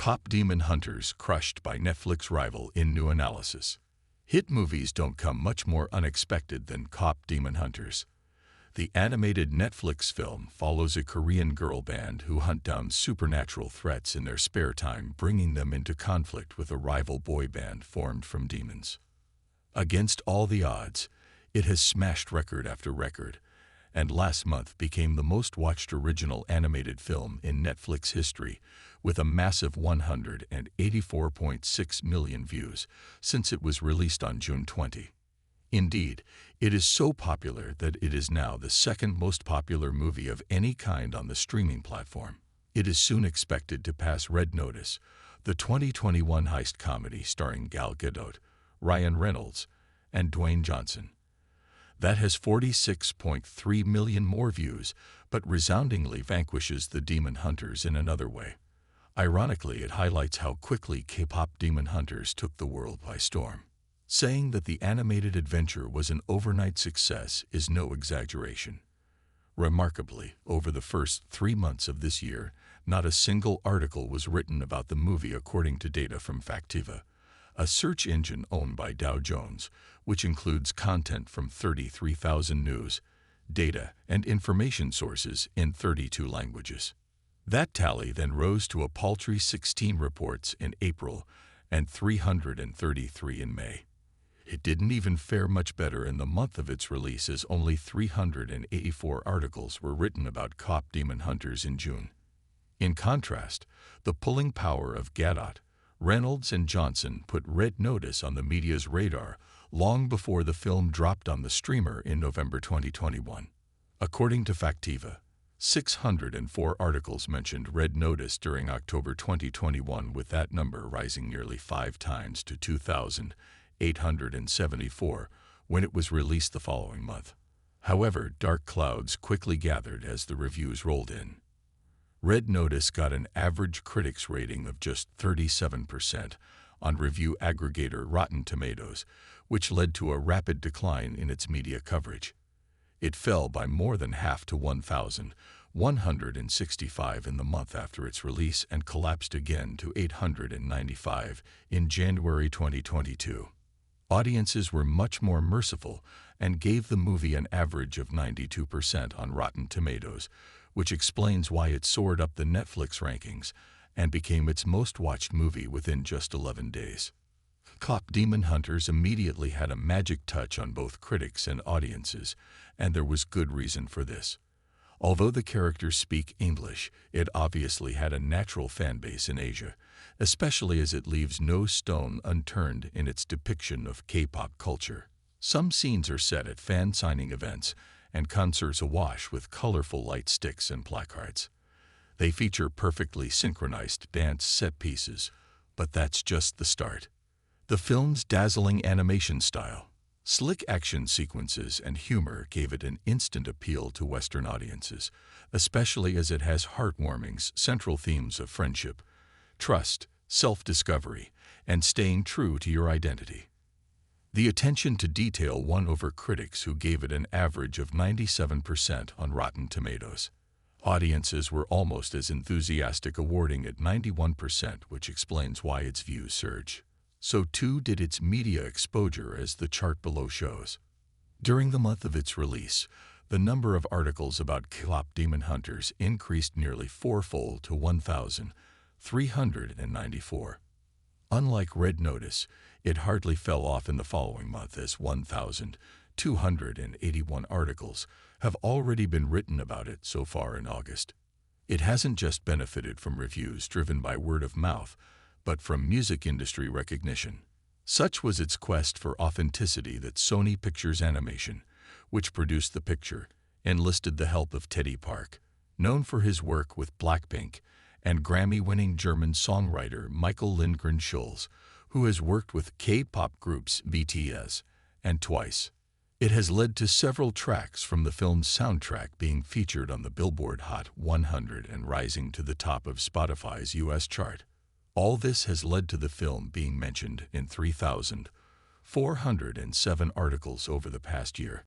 KPop Demon Hunters crushed by Netflix rival in new analysis. Hit movies don't come much more unexpected than KPop Demon Hunters. The animated Netflix film follows a Korean girl band who hunt down supernatural threats in their spare time, bringing them into conflict with a rival boy band formed from demons. Against all the odds, it has smashed record after record, and last month became the most-watched original animated film in Netflix history, with a massive 184.6 million views since it was released on June 20. Indeed, it is so popular that it is now the second most popular movie of any kind on the streaming platform. It is soon expected to pass Red Notice, the 2021 heist comedy starring Gal Gadot, Ryan Reynolds, and Dwayne Johnson. That has 46.3 million more views, but resoundingly vanquishes The Demon Hunters in another way. Ironically, it highlights how quickly KPop Demon Hunters took the world by storm. Saying that the animated adventure was an overnight success is no exaggeration. Remarkably, over the first 3 months of this year, not a single article was written about the movie according to data from Factiva, a search engine owned by Dow Jones, which includes content from 33,000 news, data, and information sources in 32 languages. That tally then rose to a paltry 16 reports in April and 333 in May. It didn't even fare much better in the month of its release, as only 384 articles were written about KPop Demon Hunters in June. In contrast, the pulling power of Gadot, Reynolds, and Johnson put Red Notice on the media's radar long before the film dropped on the streamer in November 2021. According to Factiva, 604 articles mentioned Red Notice during October 2021, with that number rising nearly 5 times to 2,874 when it was released the following month. However, dark clouds quickly gathered as the reviews rolled in. Red Notice got an average critics rating of just 37% on review aggregator Rotten Tomatoes, which led to a rapid decline in its media coverage. It fell by more than half to 1,165 in the month after its release and collapsed again to 895 in January 2022. Audiences were much more merciful and gave the movie an average of 92% on Rotten Tomatoes, which explains why it soared up the Netflix rankings and became its most-watched movie within just 11 days. KPop Demon Hunters immediately had a magic touch on both critics and audiences, and there was good reason for this. Although the characters speak English, it obviously had a natural fan base in Asia, especially as it leaves no stone unturned in its depiction of K-pop culture. Some scenes are set at fan signing events and concerts awash with colorful light sticks and placards. They feature perfectly synchronized dance set pieces, but that's just the start. The film's dazzling animation style, slick action sequences, and humor gave it an instant appeal to Western audiences, especially as it has heartwarming central themes of friendship, trust, self-discovery, and staying true to your identity. The attention to detail won over critics, who gave it an average of 97% on Rotten Tomatoes. Audiences were almost as enthusiastic, awarding it 91%, which explains why its views surged. So too did its media exposure, as the chart below shows. During the month of its release, the number of articles about KPop Demon Hunters increased nearly fourfold to 1,394. Unlike Red Notice, it hardly fell off in the following month, as 1,281 articles have already been written about it so far in August. It hasn't just benefited from reviews driven by word of mouth, but from music industry recognition. Such was its quest for authenticity that Sony Pictures Animation, which produced the picture, enlisted the help of Teddy Park, known for his work with Blackpink, and Grammy-winning German songwriter Michael Lindgren-Schulz, who has worked with K-pop groups BTS and Twice. It has led to several tracks from the film's soundtrack being featured on the Billboard Hot 100 and rising to the top of Spotify's US chart. All this has led to the film being mentioned in 3,407 articles over the past year.